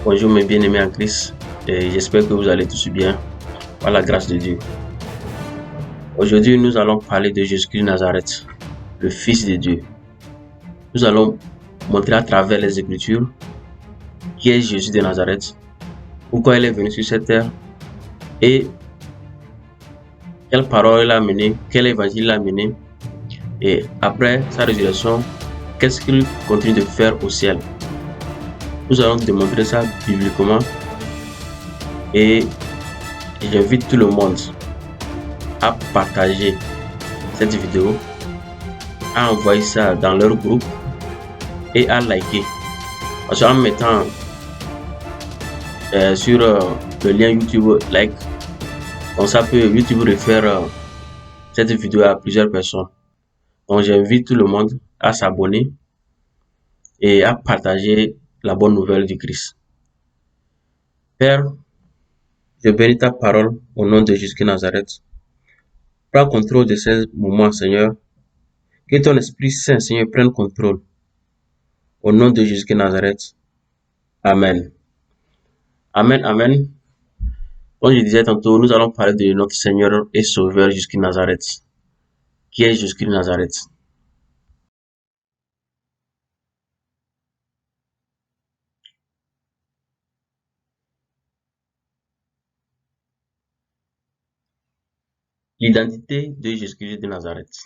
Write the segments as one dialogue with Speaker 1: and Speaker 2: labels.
Speaker 1: Bonjour mes bien-aimés en Christ, et j'espère que vous allez tous bien par la grâce de Dieu. Aujourd'hui, nous allons parler de Jésus-Christ de Nazareth, le Fils de Dieu. Nous allons montrer à travers les Écritures qui est Jésus de Nazareth, pourquoi il est venu sur cette terre et quelle parole il a mené, quel évangile il a mené, et après sa résurrection, qu'est-ce qu'il continue de faire au ciel. Nous allons démontrer ça bibliquement et j'invite tout le monde à partager cette vidéo, à envoyer ça dans leur groupe et à liker. Parce qu'en mettant sur le lien YouTube like, donc ça peut YouTube réfère cette vidéo à plusieurs personnes. Donc j'invite tout le monde à s'abonner et à partager la bonne nouvelle du Christ. Père, je bénis ta parole au nom de Jésus de Nazareth. Prends contrôle de ces moments, Seigneur. Que ton Esprit Saint, Seigneur, prenne contrôle. Au nom de Jésus de Nazareth. Amen. Amen, amen. Comme je disais tantôt, nous allons parler de notre Seigneur et Sauveur Jésus de Nazareth. Qui est Jésus de Nazareth? L'identité de Jésus-Christ de Nazareth.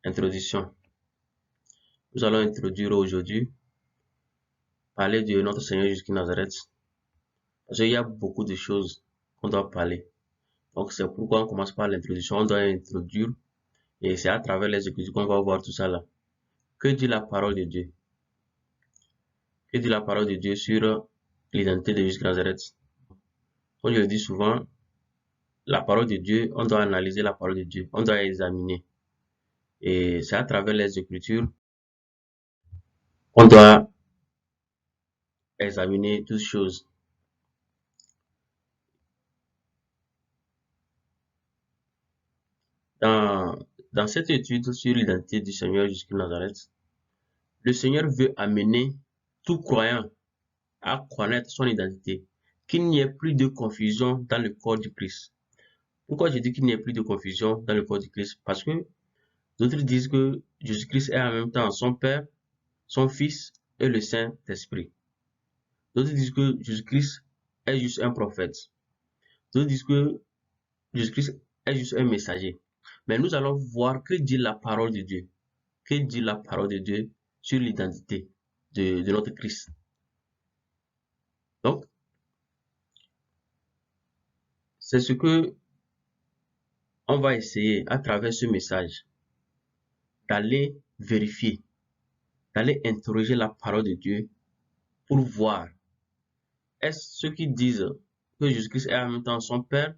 Speaker 1: Introduction. Nous allons introduire aujourd'hui, parler de notre Seigneur Jésus de Nazareth. Parce qu'il y a beaucoup de choses qu'on doit parler. Donc c'est pourquoi on commence par l'introduction. On doit introduire et c'est à travers les Écritures qu'on va voir tout ça là. Que dit la parole de Dieu? Que dit la parole de Dieu sur l'identité de Jésus de Nazareth? Comme je le dis souvent, la parole de Dieu, on doit analyser la parole de Dieu, on doit examiner. Et c'est à travers les Écritures qu'on doit examiner toutes choses. Dans cette étude sur l'identité du Seigneur Jésus de Nazareth, le Seigneur veut amener tout croyant à connaître son identité, qu'il n'y ait plus de confusion dans le corps du Christ. Pourquoi je dis qu'il n'y ait plus de confusion dans le corps du Christ? Parce que d'autres disent que Jésus-Christ est en même temps son Père, son Fils et le Saint-Esprit. D'autres disent que Jésus-Christ est juste un prophète. D'autres disent que Jésus-Christ est juste un messager. Mais nous allons voir que dit la parole de Dieu. Que dit la parole de Dieu sur l'identité de notre Christ. Donc, c'est ce que on va essayer à travers ce message d'aller vérifier, d'aller interroger la parole de Dieu pour voir est-ce ceux qui disent que Jésus-Christ est en même temps son Père,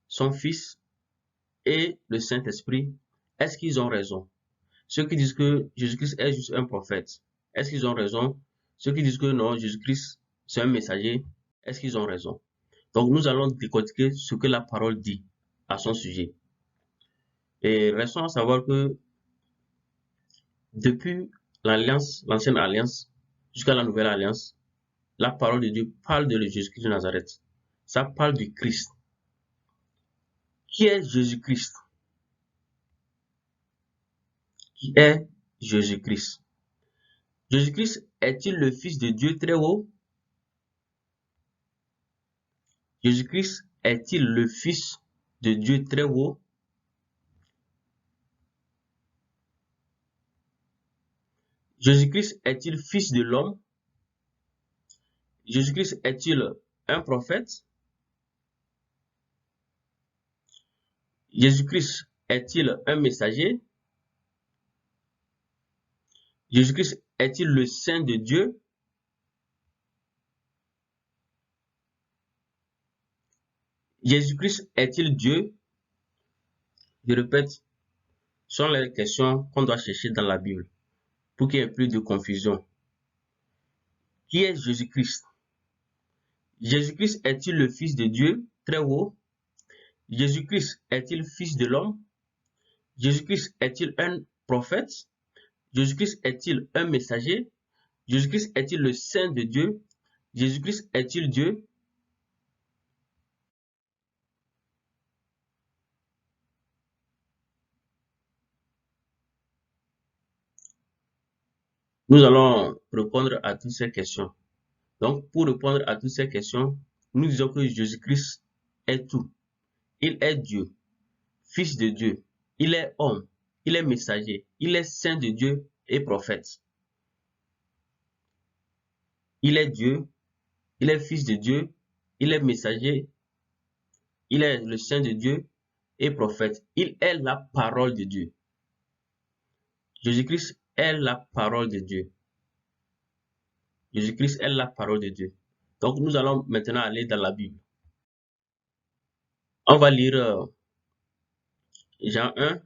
Speaker 1: son Fils et le Saint-Esprit, est-ce qu'ils ont raison? Ceux qui disent que Jésus-Christ est juste un prophète, est-ce qu'ils ont raison? Ceux qui disent que non, Jésus-Christ c'est un messager, est-ce qu'ils ont raison? Donc nous allons décortiquer ce que la parole dit à son sujet. Et restons à savoir que depuis l'alliance, l'ancienne alliance, jusqu'à la nouvelle alliance, la parole de Dieu parle de Jésus-Christ de Nazareth. Ça parle du Christ. Qui est Jésus-Christ? Qui est Jésus-Christ? Jésus-Christ est-il le Fils de Dieu très haut? Jésus-Christ est-il le Fils de Dieu très haut? Jésus-Christ est-il Fils de l'homme? Jésus-Christ est-il un prophète? Jésus-Christ est-il un messager? Jésus-Christ est-il le Saint de Dieu? Jésus-Christ est-il Dieu? Je répète, ce sont les questions qu'on doit chercher dans la Bible pour qu'il n'y ait plus de confusion. Qui est Jésus-Christ? Jésus-Christ est-il le Fils de Dieu très haut? Jésus-Christ est-il Fils de l'homme? Jésus-Christ est-il un prophète? Jésus-Christ est-il un messager? Jésus-Christ est-il le Saint de Dieu? Jésus-Christ est-il Dieu? Nous allons répondre à toutes ces questions. Donc, pour répondre à toutes ces questions, nous disons que Jésus-Christ est tout. Il est Dieu, Fils de Dieu. Il est homme, il est messager, il est saint de Dieu et prophète. Il est Dieu, il est Fils de Dieu, il est messager, il est le saint de Dieu et prophète. Il est la parole de Dieu. Jésus-Christ est la parole de Dieu. Jésus-Christ est la parole de Dieu. Donc, nous allons maintenant aller dans la Bible. On va lire Jean 1.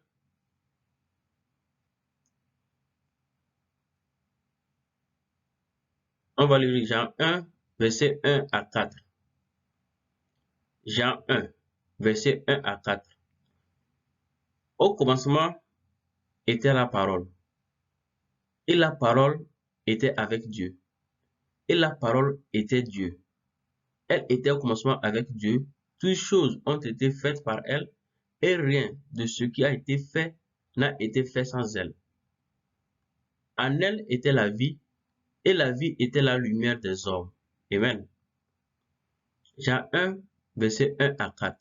Speaker 1: On va lire Jean 1, verset 1 à 4. Jean 1, verset 1 à 4. Au commencement était la parole, et la parole était avec Dieu, et la parole était Dieu. Elle était au commencement avec Dieu. Toutes choses ont été faites par elle, et rien de ce qui a été fait n'a été fait sans elle. En elle était la vie, et la vie était la lumière des hommes. Amen. Jean 1, verset 1 à 4.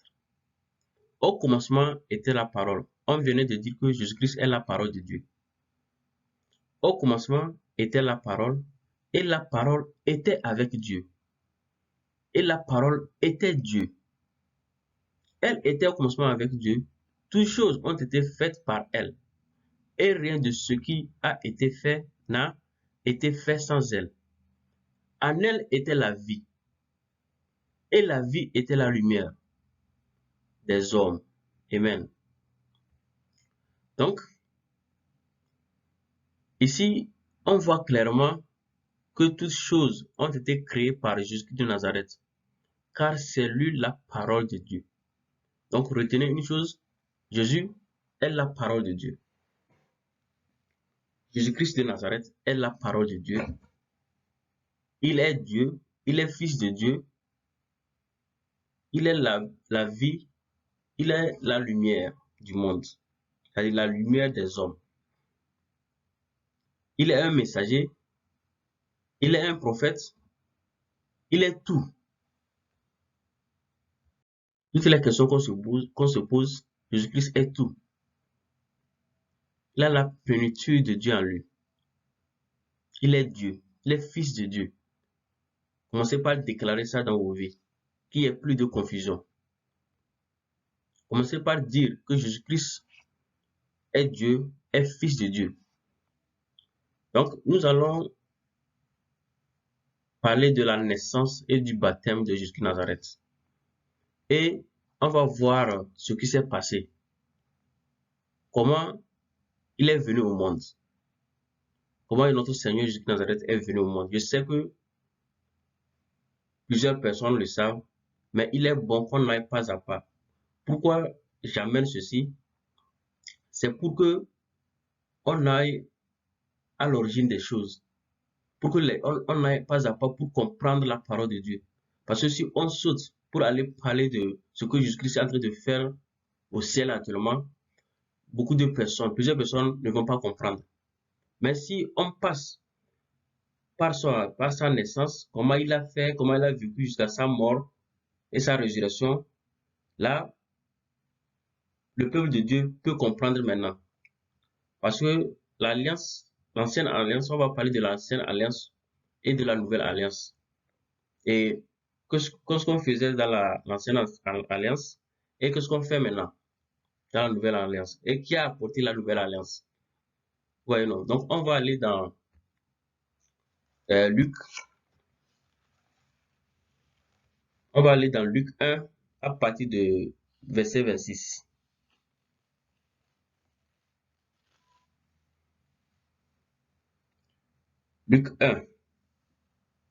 Speaker 1: Au commencement était la parole. On venait de dire que Jésus-Christ est la parole de Dieu. Au commencement était la parole, et la parole était avec Dieu. Et la parole était Dieu. Elle était au commencement avec Dieu. Toutes choses ont été faites par elle. Et rien de ce qui a été fait n'a été fait sans elle. En elle était la vie. Et la vie était la lumière des hommes. Amen. Donc, ici, on voit clairement que toutes choses ont été créées par Jésus de Nazareth, car c'est lui la parole de Dieu. Donc, retenez une chose, Jésus est la parole de Dieu. Jésus-Christ de Nazareth est la parole de Dieu. Il est Dieu, il est Fils de Dieu, il est la vie, il est la lumière du monde, c'est-à-dire la lumière des hommes. Il est un messager, il est un prophète, il est tout. Toutes les questions qu'on se pose, Jésus-Christ est tout. Il a la plénitude de Dieu en lui. Il est Dieu, il est Fils de Dieu. Commencez par déclarer ça dans vos vies, qu'il n'y ait plus de confusion. Commencez par dire que Jésus-Christ est Dieu, est Fils de Dieu. Donc, nous allons parler de la naissance et du baptême de Jésus de Nazareth. Et on va voir ce qui s'est passé. Comment il est venu au monde. Comment notre Seigneur Jésus de Nazareth est venu au monde. Je sais que plusieurs personnes le savent, mais il est bon qu'on n'aille pas à pas. Pourquoi j'amène ceci? C'est pour que on aille à l'origine des choses. Pour que on aille pas à pas pour comprendre la parole de Dieu. Parce que si on saute pour aller parler de ce que Jésus-Christ est en train de faire au ciel actuellement, beaucoup de personnes, plusieurs personnes ne vont pas comprendre. Mais si on passe par sa naissance, comment il a fait, comment il a vécu jusqu'à sa mort et sa résurrection, là, le peuple de Dieu peut comprendre maintenant. Parce que l'alliance, l'ancienne alliance, on va parler de l'ancienne alliance et de la nouvelle alliance. Et qu'est-ce qu'on faisait dans l'ancienne alliance et qu'est-ce qu'on fait maintenant dans la nouvelle alliance. Et qui a apporté la nouvelle alliance? Voyez, non. Donc, on va aller dans Luc. On va aller dans Luc 1 à partir de verset 26. Luc 1,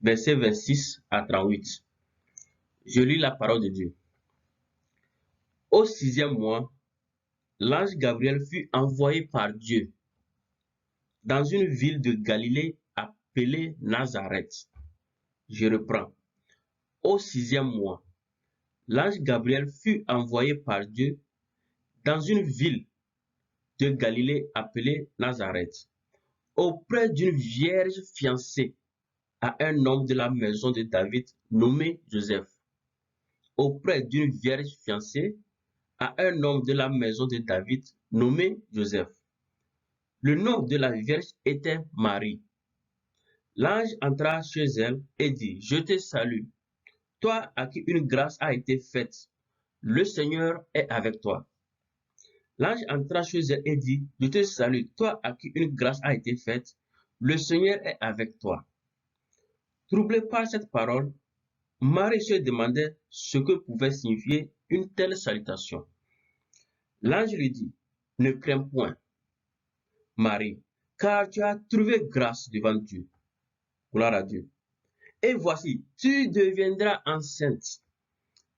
Speaker 1: verset 26 à 38. Je lis la parole de Dieu. Au 6e mois, l'ange Gabriel fut envoyé par Dieu dans une ville de Galilée appelée Nazareth, Je reprends. Au 6e mois, l'ange Gabriel fut envoyé par Dieu dans une ville de Galilée appelée Nazareth, auprès d'une vierge fiancée à un homme de la maison de David nommé Joseph. Auprès d'une vierge fiancée à un homme de la maison de David nommé Joseph. Le nom de la vierge était Marie. L'ange entra chez elle et dit, je te salue, toi à qui une grâce a été faite. Le Seigneur est avec toi. L'ange entra chez elle et dit, je te salue, toi à qui une grâce a été faite. Le Seigneur est avec toi. Troublée par cette parole, Marie se demandait ce que pouvait signifier une telle salutation. L'ange lui dit, ne crains point, Marie, car tu as trouvé grâce devant Dieu. Gloire à Dieu. Et voici, tu deviendras enceinte,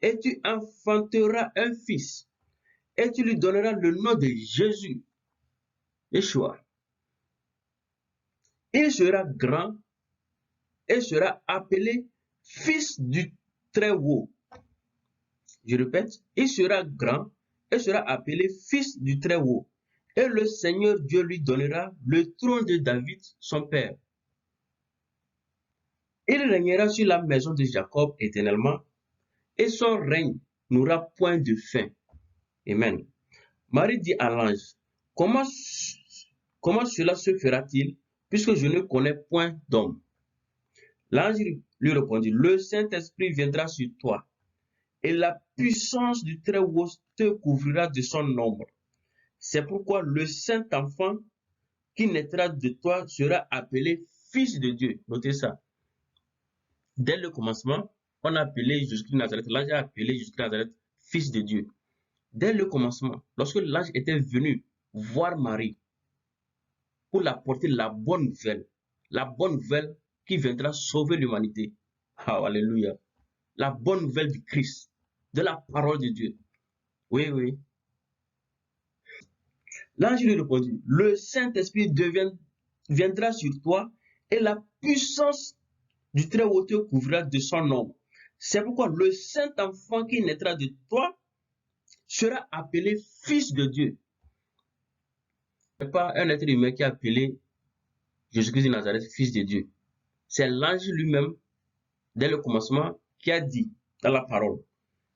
Speaker 1: et tu enfanteras un fils, et tu lui donneras le nom de Jésus, Yeshua. Il sera grand et sera appelé fils du Très-Haut. Je répète, il sera grand et sera appelé fils du Très-Haut. Et le Seigneur Dieu lui donnera le trône de David, son père. Il régnera sur la maison de Jacob éternellement, et son règne n'aura point de fin. Amen. Marie dit à l'ange, comment cela se fera-t-il, puisque je ne connais point d'homme? L'ange lui répondit, le Saint-Esprit viendra sur toi, et la puissance du Très-Haut te couvrira de son ombre. C'est pourquoi le Saint-Enfant qui naîtra de toi sera appelé Fils de Dieu. Notez ça. Dès le commencement, on a appelé Jésus-Christ de Nazareth, l'ange a appelé Jésus-Christ de Nazareth Fils de Dieu. Dès le commencement, lorsque l'ange était venu voir Marie pour l'apporter la bonne nouvelle qui viendra sauver l'humanité. Oh, alléluia. La bonne nouvelle du Christ, de la parole de Dieu. Oui, oui. L'ange lui répondit, le Saint-Esprit viendra sur toi et la puissance du Très-Haut te couvrira de son ombre. C'est pourquoi le Saint-Enfant qui naîtra de toi sera appelé Fils de Dieu. Ce n'est pas un être humain qui a appelé Jésus-Christ de Nazareth Fils de Dieu. C'est l'ange lui-même, dès le commencement, qui a dit dans la parole.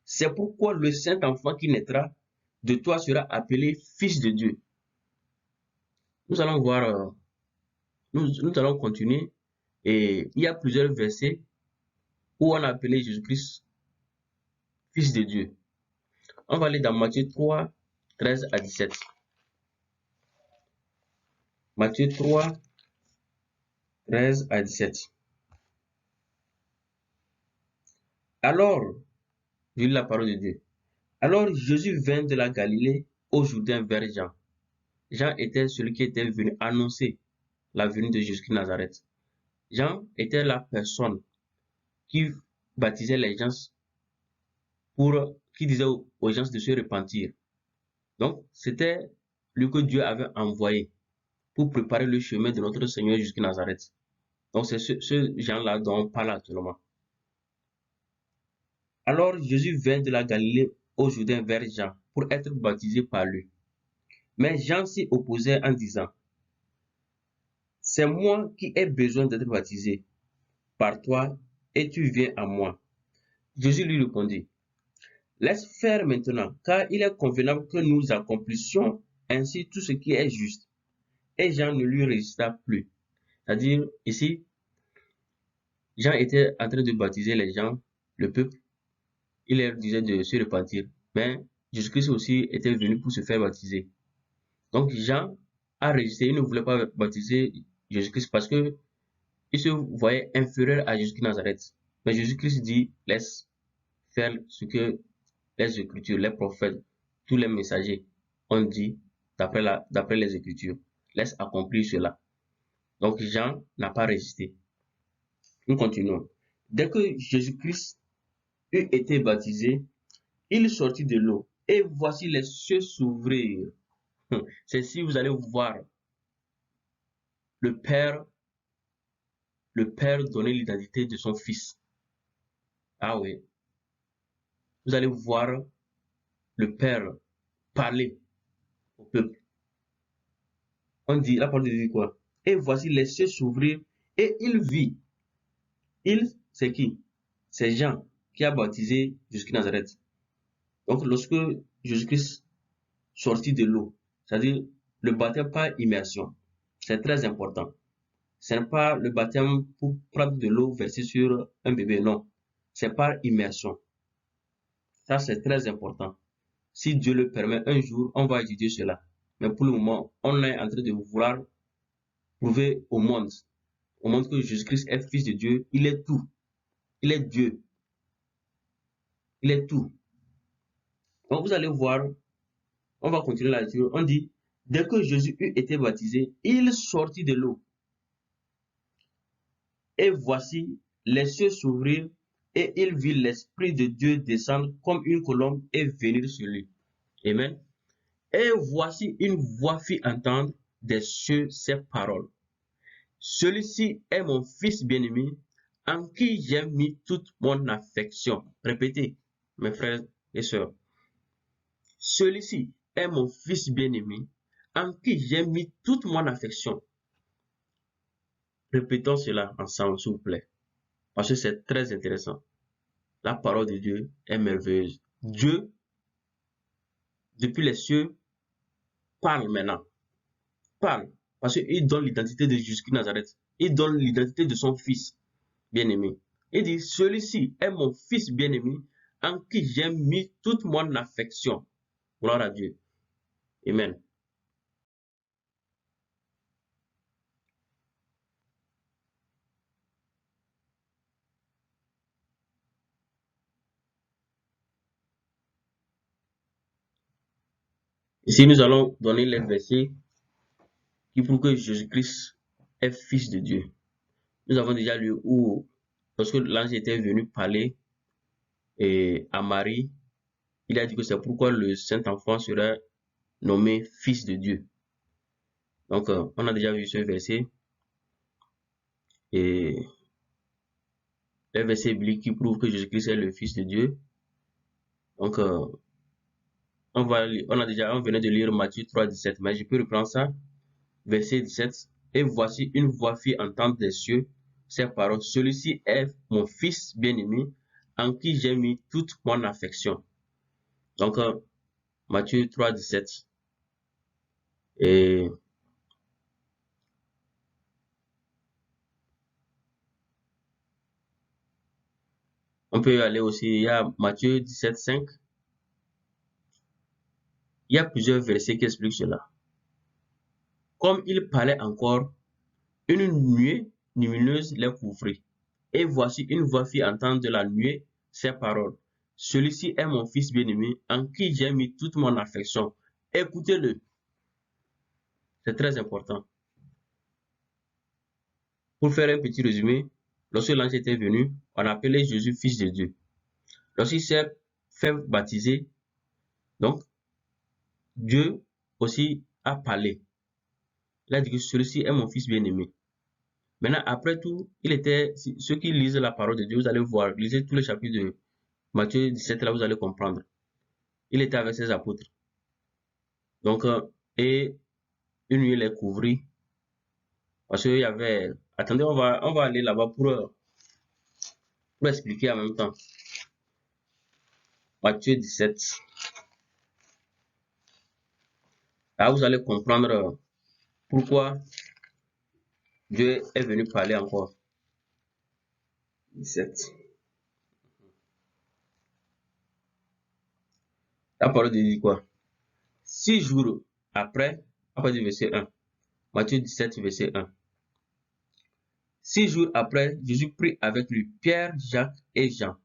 Speaker 1: C'est pourquoi le Saint-Enfant qui naîtra de toi sera appelé Fils de Dieu. Nous allons voir, nous allons continuer. Et il y a plusieurs versets où on a appelé Jésus-Christ Fils de Dieu. On va aller dans Matthieu 3, 13 à 17. Matthieu 3, 13 à 17. Alors, je lis la parole de Dieu. Alors Jésus vint de la Galilée au Jourdain vers Jean. Jean était celui qui était venu annoncer la venue de Jésus de Nazareth. Jean était la personne qui baptisait les gens qui disait aux gens de se repentir. Donc, c'était lui que Dieu avait envoyé pour préparer le chemin de notre Seigneur jusqu'à Nazareth. Donc, c'est ce Jean-là dont on parle actuellement. Alors, Jésus vint de la Galilée au Jourdain vers Jean pour être baptisé par lui. Mais Jean s'y opposait en disant, c'est moi qui ai besoin d'être baptisé par toi et tu viens à moi. Jésus lui répondit, laisse faire maintenant, car il est convenable que nous accomplissions ainsi tout ce qui est juste. Et Jean ne lui résista plus. C'est-à-dire, ici, Jean était en train de baptiser les gens, le peuple. Il leur disait de se repentir. Mais Jésus-Christ aussi était venu pour se faire baptiser. Donc Jean a résisté, il ne voulait pas baptiser Jésus-Christ parce que il se voyait inférieur à Jésus-Christ de Nazareth. Mais Jésus-Christ dit, laisse faire ce que les Écritures, les prophètes, tous les messagers ont dit d'après les Écritures. Laisse accomplir cela. Donc Jean n'a pas résisté. Nous continuons. Dès que Jésus-Christ eut été baptisé, il sortit de l'eau et voici les cieux s'ouvrir. C'est si vous allez voir le Père le Père donner l'identité de son Fils. Ah oui. Vous allez voir le Père parler au peuple. On dit, la parole de Dieu dit quoi? Et voici les cieux s'ouvrir et il vit. Il, c'est qui? C'est Jean qui a baptisé Jésus-Christ de Nazareth. Donc, lorsque Jésus-Christ sortit de l'eau, c'est-à-dire le baptême par immersion, c'est très important. Ce n'est pas le baptême pour prendre de l'eau versée sur un bébé, non. C'est par immersion. Ça, c'est très important. Si Dieu le permet, un jour, on va étudier cela. Mais pour le moment, on est en train de vouloir prouver au monde que Jésus-Christ est fils de Dieu. Il est tout. Il est Dieu. Il est tout. Donc, vous allez voir, on va continuer la lecture. On dit, dès que Jésus eut été baptisé, il sortit de l'eau. Et voici, les cieux s'ouvrirent et il vit l'Esprit de Dieu descendre comme une colombe et venir sur lui. Amen. Et voici une voix fit entendre des cieux ces paroles. Celui-ci est mon fils bien-aimé, en qui j'ai mis toute mon affection. Répétez, mes frères et sœurs. Celui-ci est mon fils bien-aimé, en qui j'ai mis toute mon affection. Répétons cela ensemble, s'il vous plaît, parce que c'est très intéressant. La parole de Dieu est merveilleuse. Dieu, depuis les cieux, parle maintenant. Parle, parce qu'il donne l'identité de Jésus-Christ de Nazareth. Il donne l'identité de son fils bien-aimé. Il dit, celui-ci est mon fils bien-aimé, en qui j'ai mis toute mon affection. Gloire à Dieu. Amen. Ici, nous allons donner les versets qui prouvent que Jésus-Christ est fils de Dieu. Nous avons déjà lu où, lorsque l'ange était venu parler à Marie, il a dit que c'est pourquoi le Saint-Enfant sera nommé fils de Dieu. Donc, on a déjà vu ce verset et les versets bibliques qui prouvent que Jésus-Christ est le fils de Dieu. Donc, on venait de lire Matthieu 3, 17, mais je peux reprendre ça. Verset 17. Et voici une voix fit entendre des cieux ces paroles. Celui-ci est mon fils bien-aimé, en qui j'ai mis toute mon affection. Donc, Matthieu 3, 17. Et on peut aller aussi, il y a Matthieu 17, 5. Il y a plusieurs versets qui expliquent cela. Comme il parlait encore, une nuée lumineuse les couvrit. Et voici une voix fit entendre de la nuée ces paroles. Celui-ci est mon fils bien-aimé, en qui j'ai mis toute mon affection. Écoutez-le. C'est très important. Pour faire un petit résumé, lorsque l'ange était venu, on appelait Jésus fils de Dieu. Lorsqu'il s'est fait baptiser, donc, Dieu aussi a parlé. Il a dit que celui-ci est mon fils bien-aimé. Maintenant, après tout, ceux qui lisent la parole de Dieu, vous allez voir, lisez tous les chapitres de Matthieu 17, là, vous allez comprendre. Il était avec ses apôtres. Donc, et une nuit les couvrit. Parce qu'il y avait, attendez, on va aller là-bas pour expliquer en même temps. Matthieu 17. Là, vous allez comprendre pourquoi Dieu est venu parler encore. 17. La parole de Dieu dit quoi? 6 jours après du verset 1. Matthieu 17, verset 1. 6 jours après, Jésus prit avec lui Pierre, Jacques et Jean,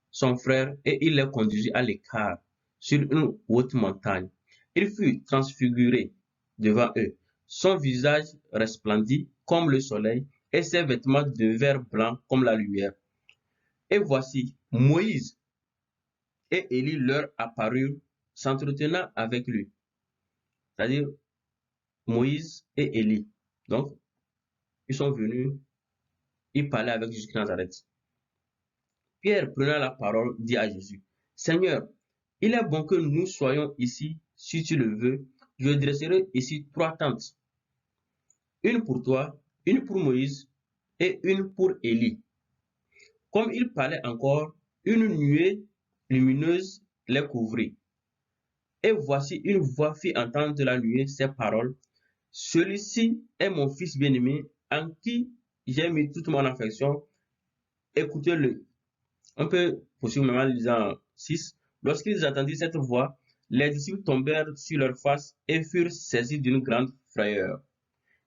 Speaker 1: son frère, et il les conduisit à l'écart sur une haute montagne. Il fut transfiguré devant eux. Son visage resplendit comme le soleil et ses vêtements devinrent blancs comme la lumière. Et voici, Moïse et Élie leur apparurent, s'entretenant avec lui. C'est-à-dire Moïse et Élie. Donc, ils sont venus il parlait avec Jésus de Nazareth. Pierre, prenant la parole, dit à Jésus, Seigneur, il est bon que nous soyons ici, si tu le veux. Je dresserai ici 3 tentes, une pour toi, une pour Moïse et une pour Élie. Comme il parlait encore, une nuée lumineuse les couvrit. Et voici une voix fit entendre de la nuée ces paroles. Celui-ci est mon fils bien-aimé, en qui j'ai mis toute mon affection. Écoutez-le. On peut poursuivre maintenant en lisant 6. Lorsqu'ils entendirent cette voix, les disciples tombèrent sur leur face et furent saisis d'une grande frayeur.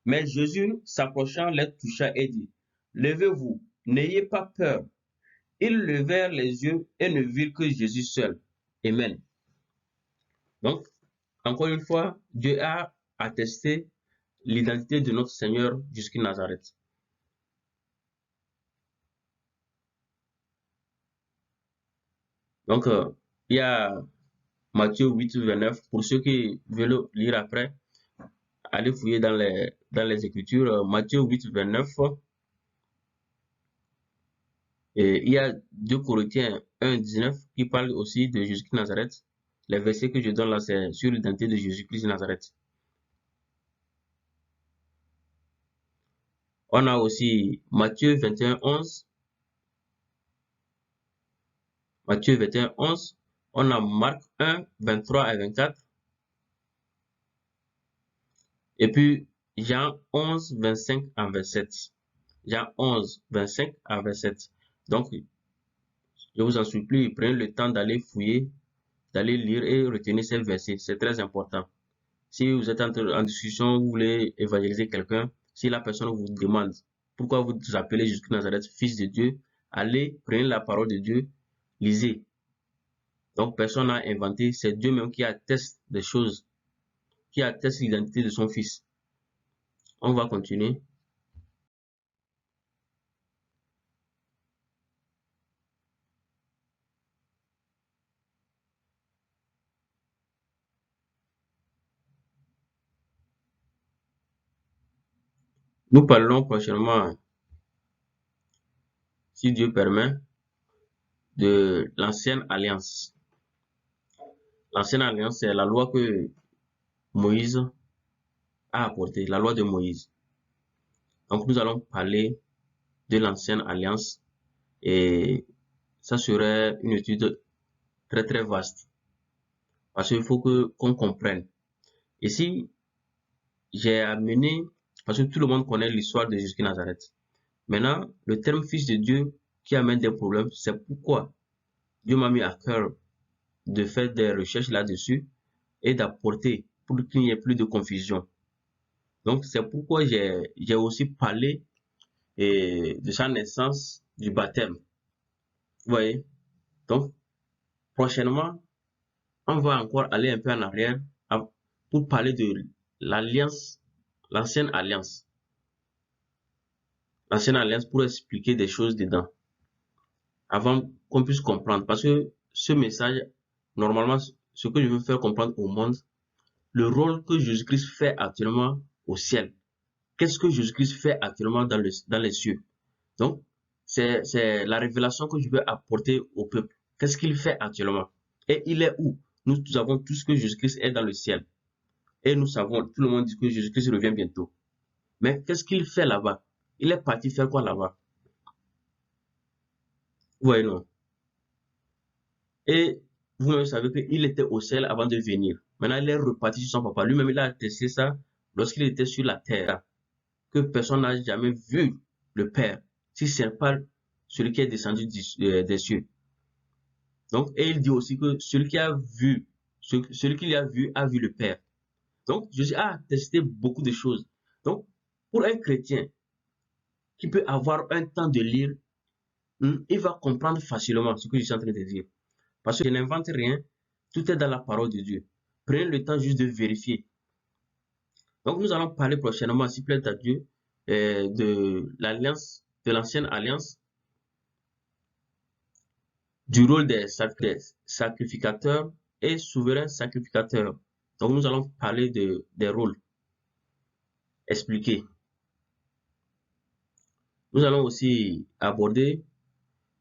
Speaker 1: Mais Jésus, s'approchant, les toucha et dit, Levez-vous, n'ayez pas peur. Ils levèrent les yeux et ne virent que Jésus seul. Amen. Donc, encore une fois, Dieu a attesté l'identité de notre Seigneur jusqu'à Nazareth. Donc, il y a Matthieu 8, 29. Pour ceux qui veulent lire après, allez fouiller dans les Écritures. Matthieu 8, 29. Et il y a 2 Corinthiens 1, 19 qui parle aussi de Jésus-Christ de Nazareth. Les versets que je donne là, c'est sur l'identité de Jésus-Christ de Nazareth. On a aussi Matthieu 21, 11. Matthieu 21, 11. On a Marc 1, 23 et 24. Et puis Jean 11, 25 à 27. Jean 11, 25 à 27. Donc, je vous en supplie, prenez le temps d'aller fouiller, d'aller lire et retenir ces versets. C'est très important. Si vous êtes en discussion, vous voulez évangéliser quelqu'un, si la personne vous demande pourquoi vous vous appelez Jésus de Nazareth, fils de Dieu, allez, prenez la parole de Dieu, lisez. Donc, personne n'a inventé, c'est Dieu même qui atteste des choses, qui atteste l'identité de son fils. On va continuer. Nous parlerons prochainement, si Dieu permet, de l'ancienne alliance. L'ancienne alliance, c'est la loi que Moïse a apportée, la loi de Moïse. Donc, nous allons parler de l'ancienne alliance et ça serait une étude très très vaste parce qu'il faut qu'on comprenne. Ici, j'ai amené, parce que tout le monde connaît l'histoire de Jésus de Nazareth. Maintenant, le terme fils de Dieu qui amène des problèmes, c'est pourquoi Dieu m'a mis à cœur de faire des recherches là-dessus et d'apporter pour qu'il n'y ait plus de confusion. Donc, c'est pourquoi j'ai aussi parlé de sa naissance, du baptême. Vous voyez? Donc, prochainement, on va encore aller un peu en arrière pour parler de l'alliance, l'ancienne alliance. L'ancienne alliance pour expliquer des choses dedans avant qu'on puisse comprendre. Parce que ce message, normalement, ce que je veux faire comprendre au monde, le rôle que Jésus-Christ fait actuellement au ciel. Qu'est-ce que Jésus-Christ fait actuellement dans les cieux? Donc, c'est la révélation que je veux apporter au peuple. Qu'est-ce qu'il fait actuellement? Et il est où? Nous savons tous que Jésus-Christ est dans le ciel. Et nous savons, tout le monde dit que Jésus-Christ revient bientôt. Mais qu'est-ce qu'il fait là-bas? Il est parti faire quoi là-bas? Vous voyez, non? Et vous-même savez qu'il était au ciel avant de venir. Maintenant, il est reparti sur son papa. Lui-même, il a attesté ça lorsqu'il était sur la terre. Que personne n'a jamais vu le Père, si ce n'est pas celui qui est descendu des cieux. Donc, et il dit aussi que celui qui a vu le Père. Donc, Jésus a attesté beaucoup de choses. Donc, pour un chrétien qui peut avoir un temps de lire, il va comprendre facilement ce que je suis en train de dire. Parce que je n'invente rien, tout est dans la parole de Dieu. Prenez le temps juste de vérifier. Donc, nous allons parler prochainement, s'il plaît à Dieu, de l'alliance, de l'ancienne alliance, du rôle des sacrificateurs et souverains sacrificateurs. Donc, nous allons parler des rôles expliqués. Nous allons aussi aborder,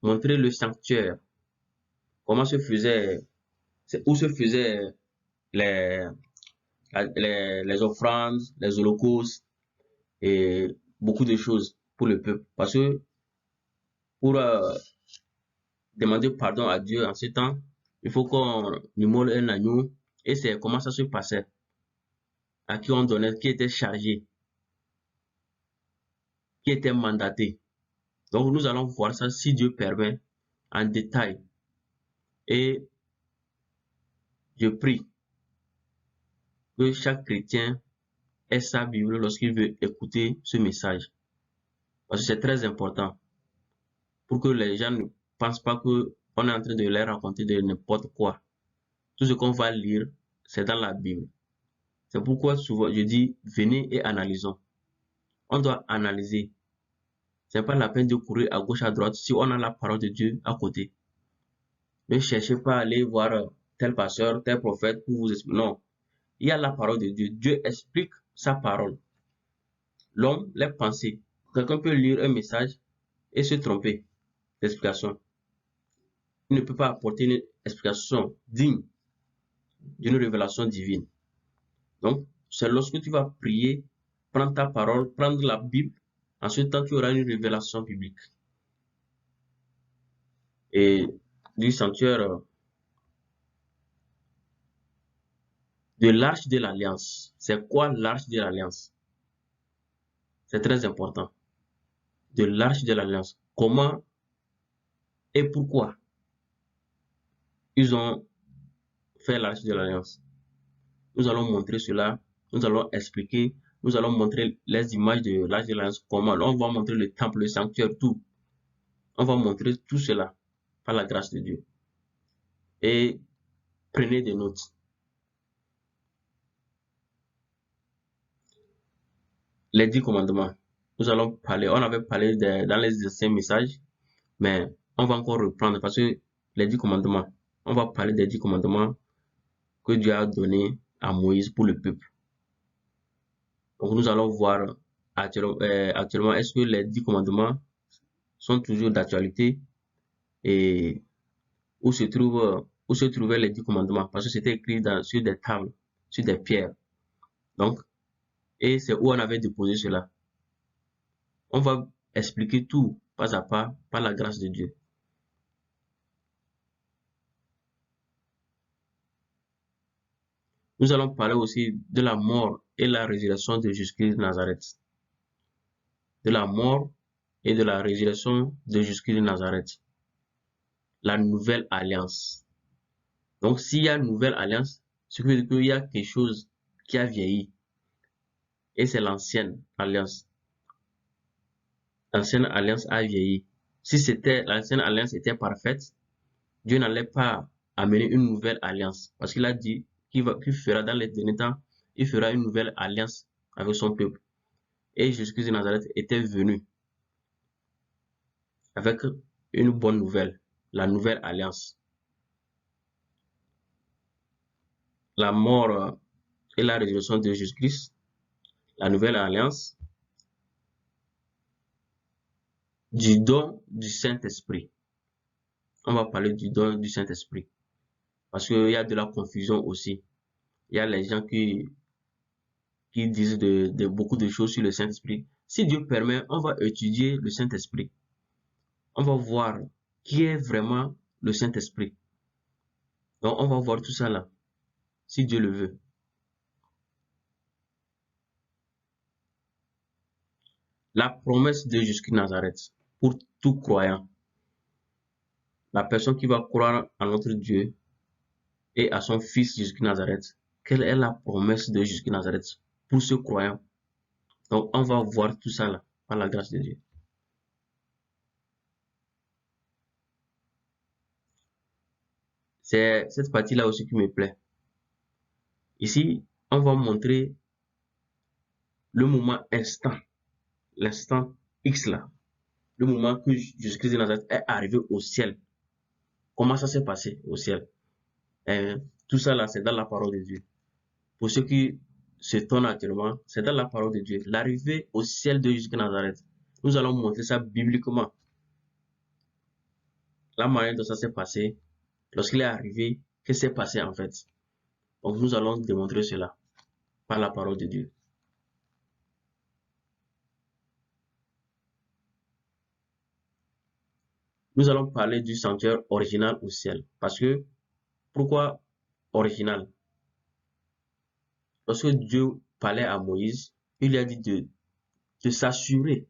Speaker 1: montrer le sanctuaire, comment se faisait, où se faisaient les, les offrandes, les holocaustes et beaucoup de choses pour le peuple. Parce que pour demander pardon à Dieu en ce temps, il faut qu'on immole un agneau. Et c'est comment ça se passait, à qui on donnait, qui était chargé, qui était mandaté. Donc nous allons voir ça si Dieu permet en détail. Et je prie que chaque chrétien ait sa Bible lorsqu'il veut écouter ce message. Parce que c'est très important pour que les gens ne pensent pas que on est en train de leur raconter de n'importe quoi. Tout ce qu'on va lire, c'est dans la Bible. C'est pourquoi souvent je dis, venez et analysons. On doit analyser. C'est pas la peine de courir à gauche, à droite si on a la parole de Dieu à côté. Ne cherchez pas à aller voir tel pasteur, tel prophète pour vous expliquer. Non. Il y a la parole de Dieu. Dieu explique sa parole. L'homme, les pensées. Quelqu'un peut lire un message et se tromper d'explication. Il ne peut pas apporter une explication digne d'une révélation divine. Donc, c'est lorsque tu vas prier, prendre ta parole, prendre la Bible, en ce temps, tu auras une révélation biblique. Et du sanctuaire de l'arche de l'alliance. C'est quoi l'arche de l'alliance? C'est très important. De l'arche de l'alliance. Comment et pourquoi ils ont fait l'arche de l'alliance? Nous allons montrer cela, nous allons expliquer, nous allons montrer les images de l'arche de l'alliance, comment, on va montrer le temple, le sanctuaire, tout. On va montrer tout cela par la grâce de Dieu. Et prenez des notes. Les 10 commandements. Nous allons parler, on avait parlé dans les anciens messages, mais on va encore reprendre parce que les 10 commandements, on va parler des 10 commandements que Dieu a donnés à Moïse pour le peuple. Donc nous allons voir actuellement est-ce que les 10 commandements sont toujours d'actualité et où se trouvaient les 10 commandements parce que c'était écrit sur des tables, sur des pierres. Donc, et c'est où on avait déposé cela. On va expliquer tout pas à pas par la grâce de Dieu. Nous allons parler aussi de la mort et la résurrection de Jésus-Christ de Nazareth. De la mort et de la résurrection de Jésus-Christ de Nazareth. La nouvelle alliance. Donc, s'il y a une nouvelle alliance, ce qui veut dire qu'il y a quelque chose qui a vieilli. Et c'est l'ancienne alliance. L'ancienne alliance a vieilli. Si l'ancienne alliance était parfaite, Dieu n'allait pas amener une nouvelle alliance. Parce qu'il a dit qu'il fera dans les derniers temps, il fera une nouvelle alliance avec son peuple. Et Jésus-Christ de Nazareth était venu avec une bonne nouvelle, la nouvelle alliance. La mort et la résurrection de Jésus-Christ, la nouvelle alliance, du don du Saint-Esprit. On va parler du don du Saint-Esprit. Parce qu'il y a de la confusion aussi. Il y a les gens qui disent de beaucoup de choses sur le Saint-Esprit. Si Dieu permet, on va étudier le Saint-Esprit. On va voir qui est vraiment le Saint-Esprit. Donc, on va voir tout ça là, si Dieu le veut. La promesse de Jésus-Christ Nazareth pour tout croyant. La personne qui va croire en notre Dieu et à son Fils Jésus-Christ Nazareth. Quelle est la promesse de Jésus-Christ Nazareth pour ce croyant? Donc, on va voir tout ça là, par la grâce de Dieu. C'est cette partie-là aussi qui me plaît. Ici, on va montrer le moment instant, l'instant X là, le moment que Jésus-Christ de Nazareth est arrivé au ciel. Comment ça s'est passé au ciel? Et tout ça là, c'est dans la parole de Dieu. Pour ceux qui se tournent actuellement, c'est dans la parole de Dieu. L'arrivée au ciel de Jésus-Christ de Nazareth. Nous allons montrer ça bibliquement. La manière dont ça s'est passé, lorsqu'il est arrivé, qu'est-ce qui s'est passé en fait. Donc nous allons démontrer cela par la parole de Dieu. Nous allons parler du sanctuaire original au ciel. Parce que, pourquoi original? Lorsque Dieu parlait à Moïse, il lui a dit de s'assurer,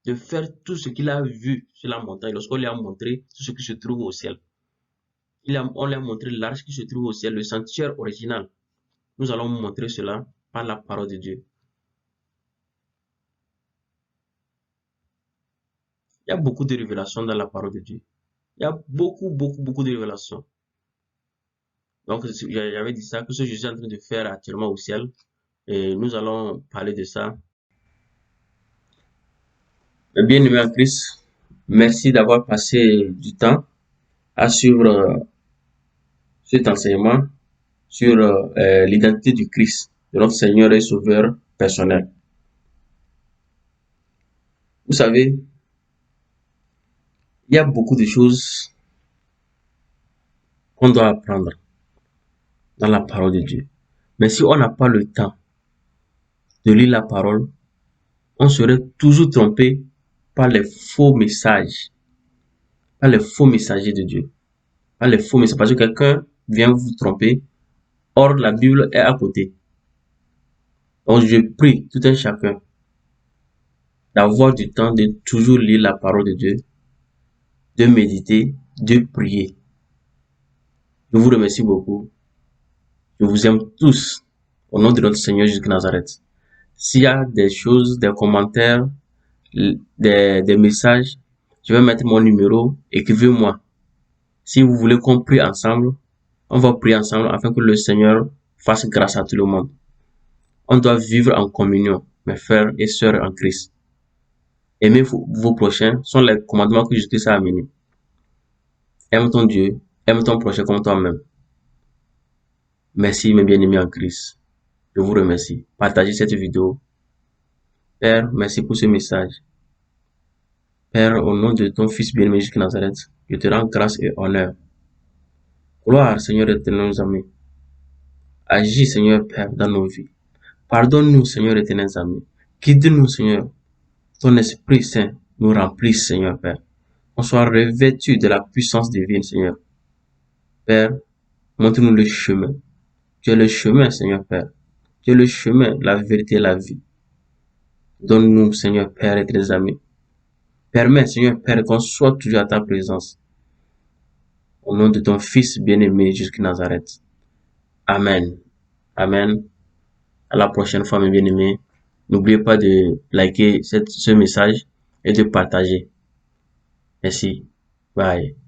Speaker 1: de faire tout ce qu'il a vu sur la montagne, lorsqu'on lui a montré tout ce qui se trouve au ciel. On lui a montré l'arche qui se trouve au ciel, le sanctuaire original. Nous allons montrer cela par la parole de Dieu. Il y a beaucoup de révélations dans la parole de Dieu. Il y a beaucoup de révélations. Donc, j'avais dit ça, que ce que je suis en train de faire actuellement au ciel, et nous allons parler de ça. Bien-aimé en Christ, merci d'avoir passé du temps à suivre cet enseignement sur l'identité du Christ, de notre Seigneur et Sauveur personnel. Vous savez, il y a beaucoup de choses qu'on doit apprendre dans la parole de Dieu. Mais si on n'a pas le temps de lire la parole, on serait toujours trompé par les faux messages, par les faux messagers de Dieu, par les faux messages, parce que quelqu'un vient vous tromper, or la Bible est à côté. Donc je prie tout un chacun d'avoir du temps de toujours lire la parole de Dieu, de méditer, de prier. Je vous remercie beaucoup. Je vous aime tous au nom de notre Seigneur Jésus de Nazareth. S'il y a des choses, des commentaires, des messages, je vais mettre mon numéro, écrivez-moi. Si vous voulez qu'on prie ensemble, on va prier ensemble afin que le Seigneur fasse grâce à tout le monde. On doit vivre en communion, mes frères et sœurs en Christ. Aimez vos prochains sont les commandements que Jésus a amenés. Aime ton Dieu, aime ton prochain comme toi-même. Merci mes bien-aimés en Christ. Je vous remercie. Partagez cette vidéo. Père, merci pour ce message. Père, au nom de ton Fils bien-aimé Jésus Nazareth, je te rends grâce et honneur. Gloire, Seigneur éternel, nos amis. Agis, Seigneur Père, dans nos vies. Pardonne-nous, Seigneur éternel, amis. Guide-nous, Seigneur. Ton Esprit Saint nous remplisse, Seigneur Père. On soit revêtus de la puissance divine, Seigneur. Père, montre-nous le chemin. Tu es le chemin, Seigneur Père. Tu es le chemin, la vérité et la vie. Donne-nous, Seigneur Père et tes amis. Permets, Seigneur Père, qu'on soit toujours à ta présence. Au nom de ton Fils bien-aimé, jusqu'à Nazareth. Amen. Amen. À la prochaine fois, mes bien-aimés. N'oubliez pas de liker ce message et de partager. Merci. Bye.